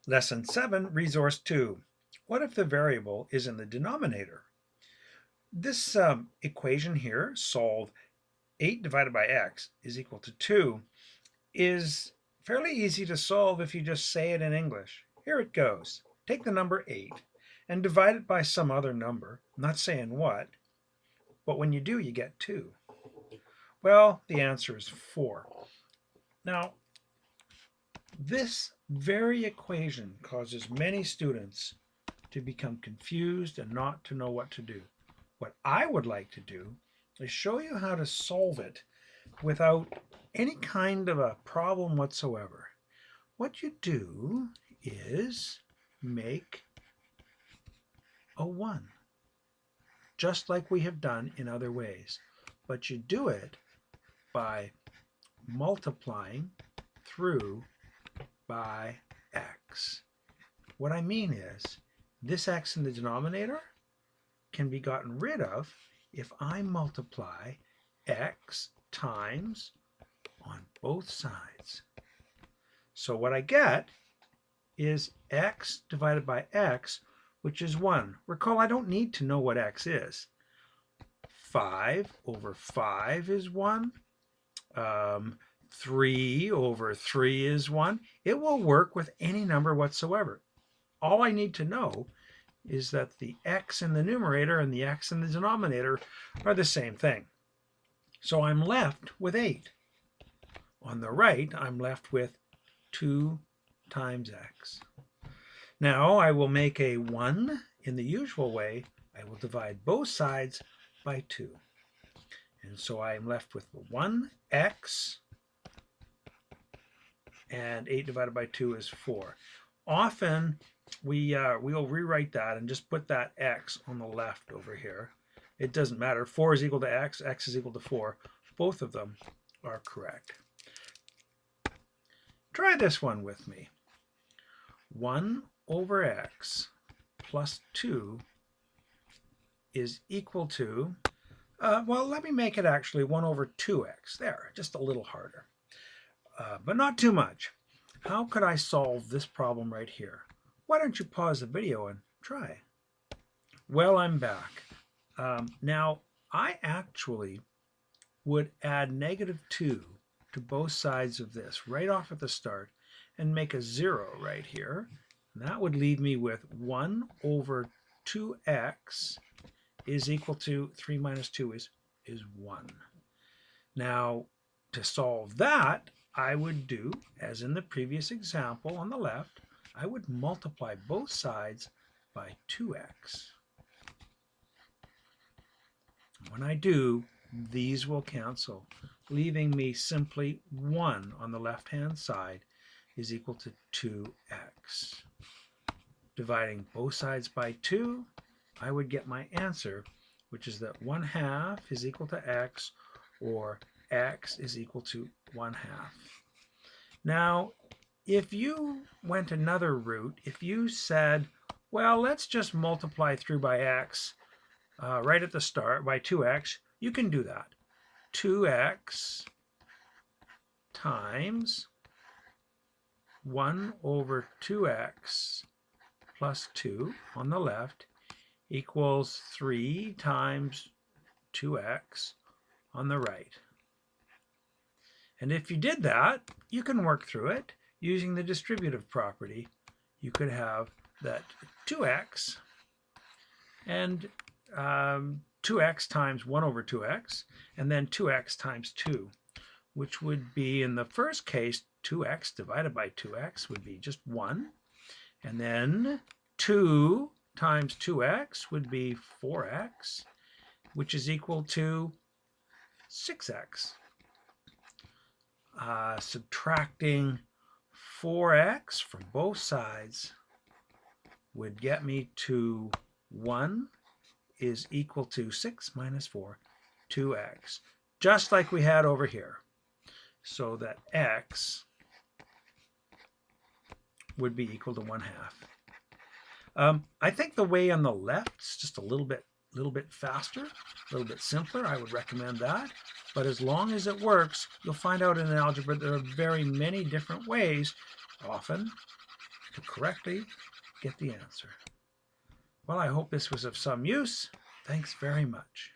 Lesson 7, Resource 2. What if the variable is in the denominator? This equation here, solve 8 divided by x is equal to 2, is fairly easy to solve if you just say it in English. Here it goes. Take the number 8 and divide it by some other number. I'm not saying what, but when you do, you get 2. Well, the answer is 4. Now, this very equation causes many students to become confused and not to know what to do. What I would like to do is show you how to solve it without any kind of a problem whatsoever. What you do is make a 1, just like we have done in other ways. But you do it by multiplying through by x. What I mean is, this x in the denominator can be gotten rid of if I multiply x times on both sides. So what I get is x divided by x, which is 1. Recall, I don't need to know what x is. 5 over 5 is 1. 3 over 3 is 1. It will work with any number whatsoever. All I need to know is that the x in the numerator and the x in the denominator are the same thing. So I'm left with 8. On the right, I'm left with 2 times x. Now I will make a 1 in the usual way. I will divide both sides by 2. And so I'm left with 1x, and 8 divided by 2 is 4. Often we'll rewrite that and just put that x on the left over here. It doesn't matter. 4 is equal to x, x is equal to 4. Both of them are correct. Try this one with me. 1 over x plus 2 is equal to, well, let me make it actually 1 over 2x. There, just a little harder, but not too much. How could I solve this problem right here? Why don't you pause the video and try? Well, I'm back. Now, I actually would add -2 to both sides of this right off at the start and make a 0 right here. And that would leave me with 1 over 2x is equal to 3 minus 2 is 1. Now, to solve that, I would do, as in the previous example on the left, I would multiply both sides by 2x. When I do, these will cancel, leaving me simply 1 on the left-hand side is equal to 2x. Dividing both sides by 2, I would get my answer, which is that 1/2 is equal to x, or x is equal to 1/2. Now, if you went another route, if you said, well, let's just multiply through by x right at the start, by 2x, you can do that. 2x times 1 over 2x plus 2 on the left equals 3 times 2x on the right. And if you did that, you can work through it using the distributive property. You could have that 2x and 2x times 1 over 2x, and then 2x times 2, which would be, in the first case, 2x divided by 2x would be just 1. And then 2 times 2x would be 4x, which is equal to 6x. Subtracting 4x from both sides would get me to 1 is equal to 6 minus 4, 2x, just like we had over here. So that x would be equal to 1/2. I think the way on the left is just a little bit faster, a little bit simpler. I would recommend that. But as long as it works, you'll find out in algebra there are very many different ways, often, to correct correctly, get the answer. Well, I hope this was of some use. Thanks very much.